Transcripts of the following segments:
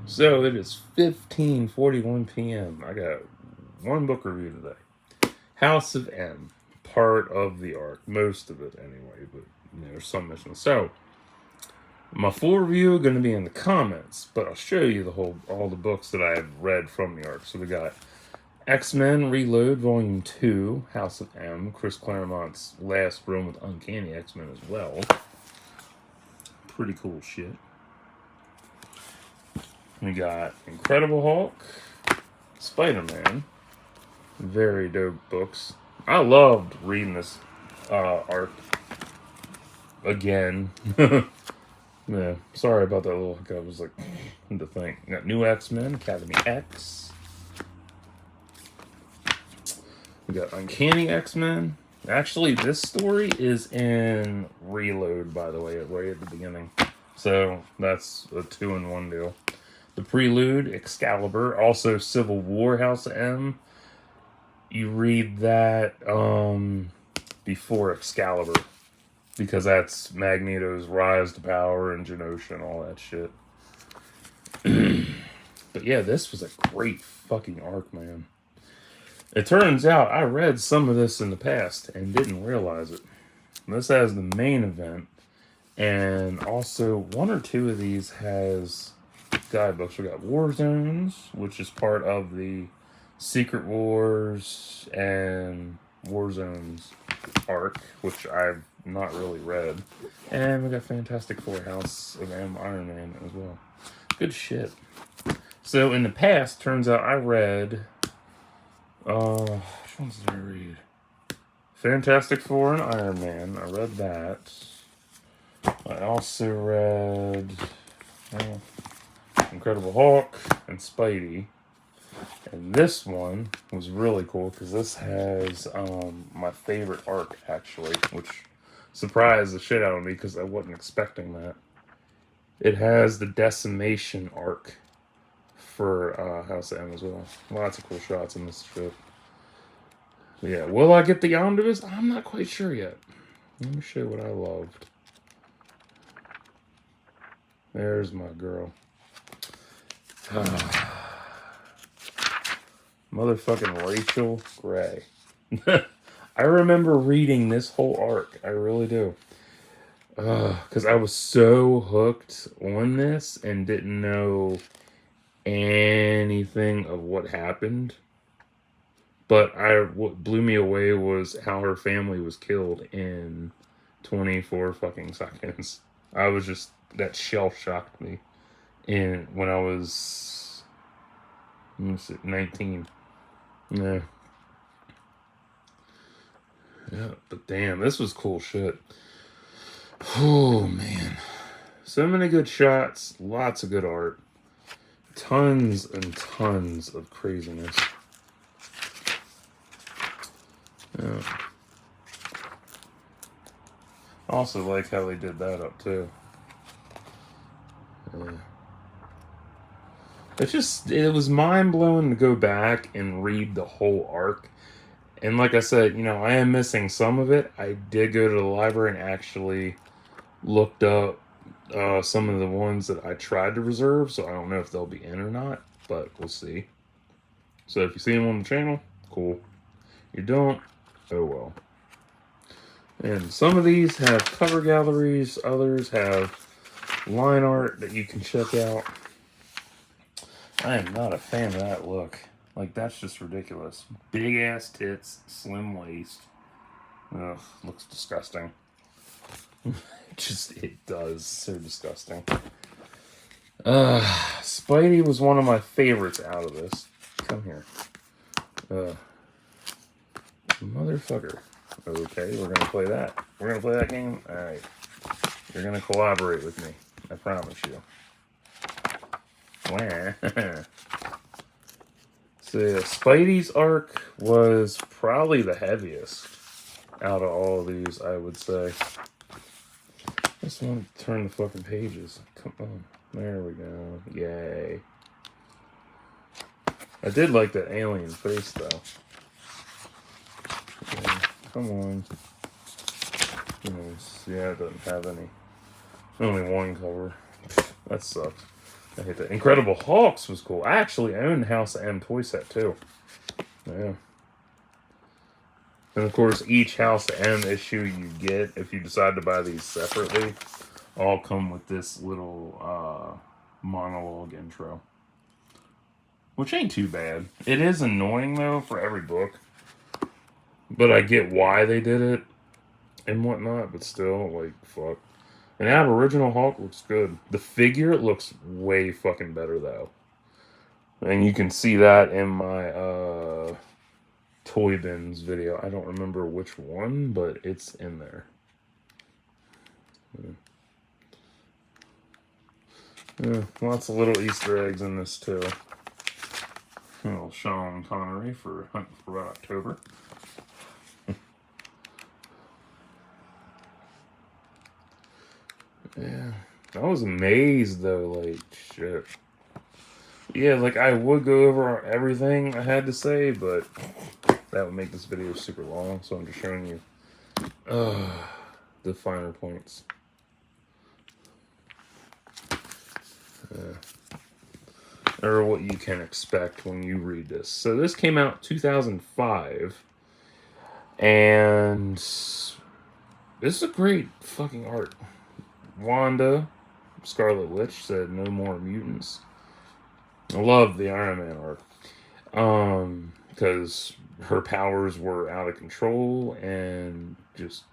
So it is 15:41 p.m. I got one book review today. House of M, part of the arc, most of it anyway, but there's some missions. So my full review is going to be in the comments, but I'll show you all the books that I have read from the arc. So we got X-Men Reload Volume 2, House of M, Chris Claremont's last run with Uncanny X-Men as well. Pretty cool shit. We got Incredible Hulk, Spider-Man, very dope books. I loved reading this arc again. Yeah, sorry about that little hiccup. I was like, to think. We got New X-Men, Academy X. We got Uncanny X-Men. Actually, this story is in Reload, by the way, right at the beginning. So that's a 2-in-1 deal. The Prelude, Excalibur, also Civil War, House of M. You read that before Excalibur, because that's Magneto's rise to power and Genosha and all that shit. But yeah, this was a great fucking arc, man. It turns out I read some of this in the past and didn't realize it. This has the main event, and also one or two of these has guidebooks. We got War Zones, which is part of the Secret Wars and War Zones arc, which I've not really read. And we got Fantastic Four, House of M, Iron Man as well. Good shit. So in the past, turns out I read which ones did I read? Fantastic Four and Iron Man. I read that. I also read Incredible Hulk and Spidey. And this one was really cool because this has my favorite arc, actually, which surprised the shit out of me because I wasn't expecting that. It has the Decimation arc for House of M as well. Lots of cool shots in this shit. Yeah, will I get the omnibus? I'm not quite sure yet. Let me show you what I loved. There's my girl. Motherfucking Rachel Gray. I remember reading this whole arc. I really do. Because I was so hooked on this and didn't know anything of what happened. But what blew me away was how her family was killed in 24 fucking seconds. I was just, that shell shocked me. And when I was 19. Yeah. Yeah, but damn, this was cool shit. Oh, man. So many good shots, lots of good art. Tons and tons of craziness. Yeah. I also like how they did that up, too. Yeah. It was mind-blowing to go back and read the whole arc. And like I said, I am missing some of it. I did go to the library and actually looked up some of the ones that I tried to reserve, so I don't know if they'll be in or not, but we'll see. So if you see them on the channel, cool. You don't, oh well. And some of these have cover galleries, others have line art that you can check out. I am not a fan of that look. Like, that's just ridiculous. Big ass tits, slim waist. Ugh, looks disgusting. It does. So disgusting. Spidey was one of my favorites out of this. Come here. Motherfucker. Okay, we're gonna play that. We're gonna play that game? Alright. You're gonna collaborate with me. I promise you. So yeah, Spidey's arc was probably the heaviest out of all of these, I would say. I just want to turn the fucking pages. Come on. There we go. Yay. I did like that alien face, though. Okay, come on. Yeah, it doesn't have any. Only one cover. That sucks. I hate that. Incredible Hulks was cool. I actually own House of M toy set too. Yeah. And of course, each House of M issue you get, if you decide to buy these separately, all come with this little monologue intro. Which ain't too bad. It is annoying though for every book. But I get why they did it and whatnot, but still, like, fuck. An Aboriginal Hulk looks good. The figure looks way fucking better though. And you can see that in my Toy Bins video. I don't remember which one, but it's in there. Yeah, lots of little Easter eggs in this too. Little Sean Connery for Hunt for Red October. Yeah, I was amazed though. Like shit. Yeah, like I would go over everything I had to say, but that would make this video super long. So I'm just showing you the finer points. Or what you can expect when you read this. So this came out 2005, and this is a great fucking art. Wanda, Scarlet Witch, said no more mutants. I love the Iron Man art. Because her powers were out of control and just,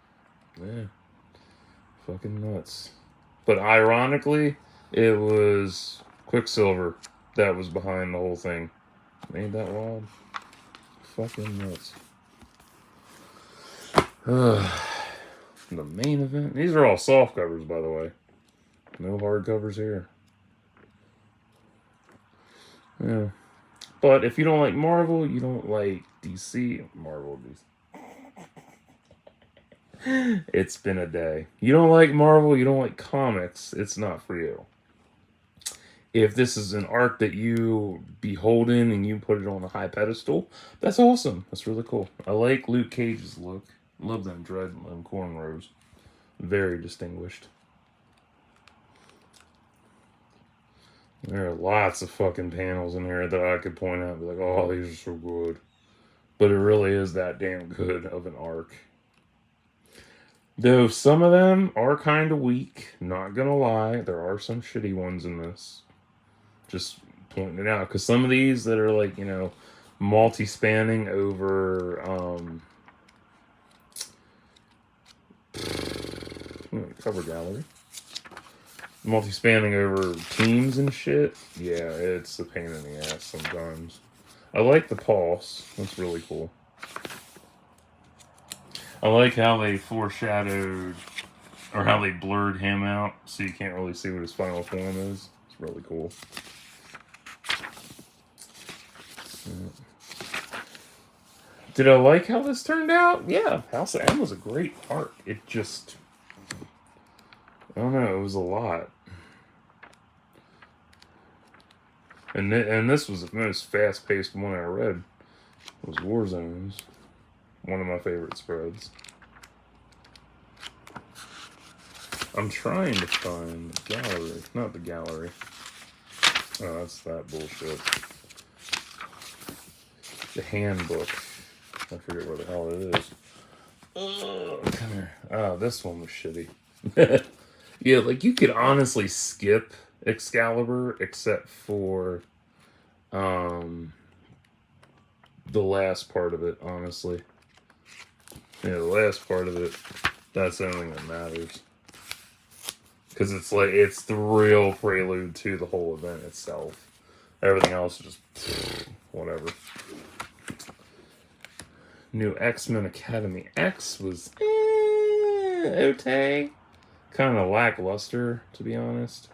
yeah, fucking nuts. But ironically, it was Quicksilver that was behind the whole thing. Ain't that wild? Fucking nuts. The main event. These are all soft covers, by the way. No hard covers here. Yeah. But if you don't like Marvel, you don't like DC. Marvel, DC. It's been a day. You don't like Marvel, you don't like comics, it's not for you. If this is an art that you behold in and you put it on a high pedestal, that's awesome. That's really cool. I like Luke Cage's look. Love them dread and cornrows. Very distinguished. There are lots of fucking panels in here that I could point out and be like, oh, these are so good. But it really is that damn good of an arc. Though some of them are kind of weak, not gonna lie. There are some shitty ones in this. Just pointing it out. Because some of these that are like, you know, multi-spanning over cover gallery. Multi-spanning over teams and shit. Yeah, it's a pain in the ass sometimes. I like the pulse. That's really cool. I like how they foreshadowed, or how they blurred him out, so you can't really see what his final form is. It's really cool. Did I like how this turned out? Yeah, House of M was a great arc. It just, I don't know, it was a lot. And this was the most fast-paced one I read. It was War Zones. One of my favorite spreads. I'm trying to find the gallery. Not the gallery. Oh, that's that bullshit. The handbook. I forget where the hell it is. Oh, come here. Oh, this one was shitty. Yeah, like you could honestly skip Excalibur except for the last part of it, honestly. Yeah, the last part of it, that's the only thing that matters. Because it's like, it's the real prelude to the whole event itself. Everything else is just whatever. New X-Men Academy X was okay. Kind of lackluster, to be honest.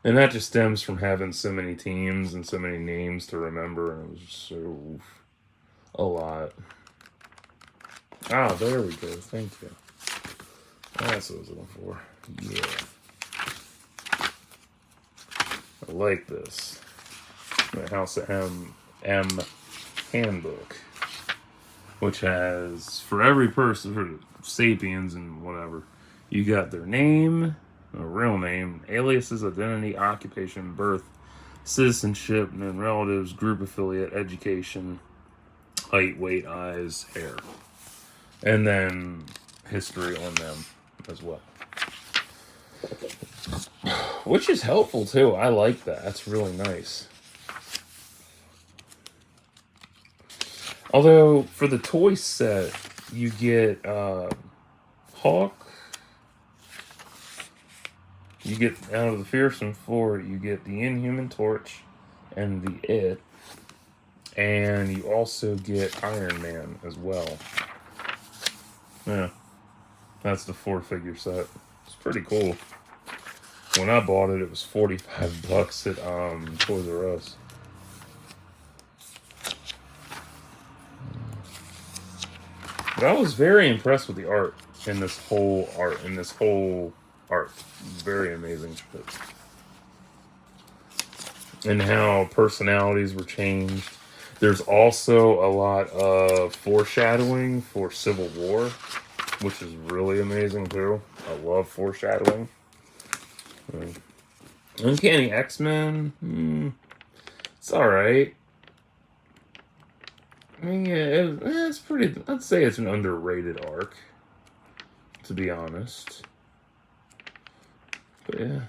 And that just stems from having so many teams and so many names to remember, and it was just so a lot. Ah, there we go. Thank you. That's what I was looking for. Yeah. I like this. The House of M handbook, which has, for every person, for Sapiens and whatever, you got their name, A real name, aliases, identity, occupation, birth, citizenship, and then relatives, group affiliate, education, height, weight, eyes, hair. And then history on them as well. Which is helpful too. I like that. That's really nice. Although for the toy set, you get Hawk. You get out of the Fearsome Four, you get the Inhuman Torch and the It. And you also get Iron Man as well. Yeah. That's the 4-figure set. It's pretty cool. When I bought it, it was $45 at Toys R Us. But I was very impressed with the art in this whole arc. Very amazing shit. And how personalities were changed. There's also a lot of foreshadowing for Civil War, which is really amazing too. I love foreshadowing. Uncanny X-Men, it's alright. I mean, yeah, it's pretty. I'd say it's an underrated arc, to be honest. But yeah.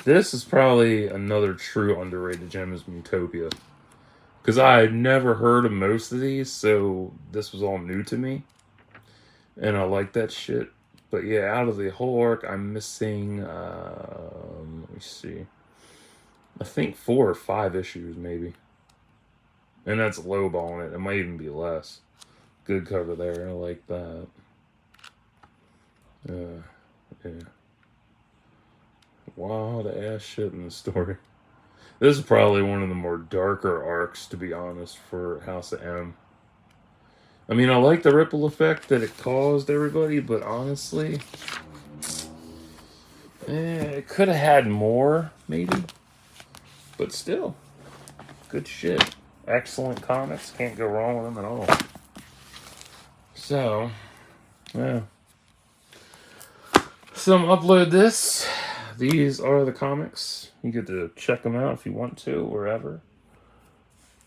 This is probably another true underrated gem is Utopia. Because I had never heard of most of these, so this was all new to me. And I like that shit. But yeah, out of the whole arc, I'm missing, let me see. I think 4 or 5 issues, maybe. And that's lowballing it. It might even be less. Good cover there. I like that. Yeah. Wow, the ass shit in the story. This is probably one of the more darker arcs, to be honest, for House of M. I mean, I like the ripple effect that it caused everybody, but honestly, it could have had more, maybe. But still, good shit. Excellent comics. Can't go wrong with them at all. So, yeah. So I'm upload this. These are the comics. You get to check them out if you want to, wherever.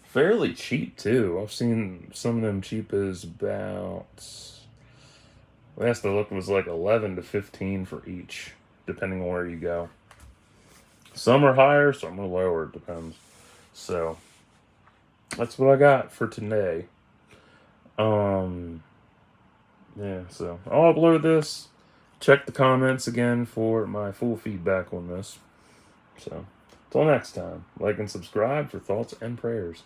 Fairly cheap, too. I've seen some of them cheap as about... Last I looked was like 11 to 15 for each, depending on where you go. Some are higher, some are lower. It depends. So, that's what I got for today. Yeah, so I'll upload this. Check the comments again for my full feedback on this. So, till next time, like and subscribe for thoughts and prayers.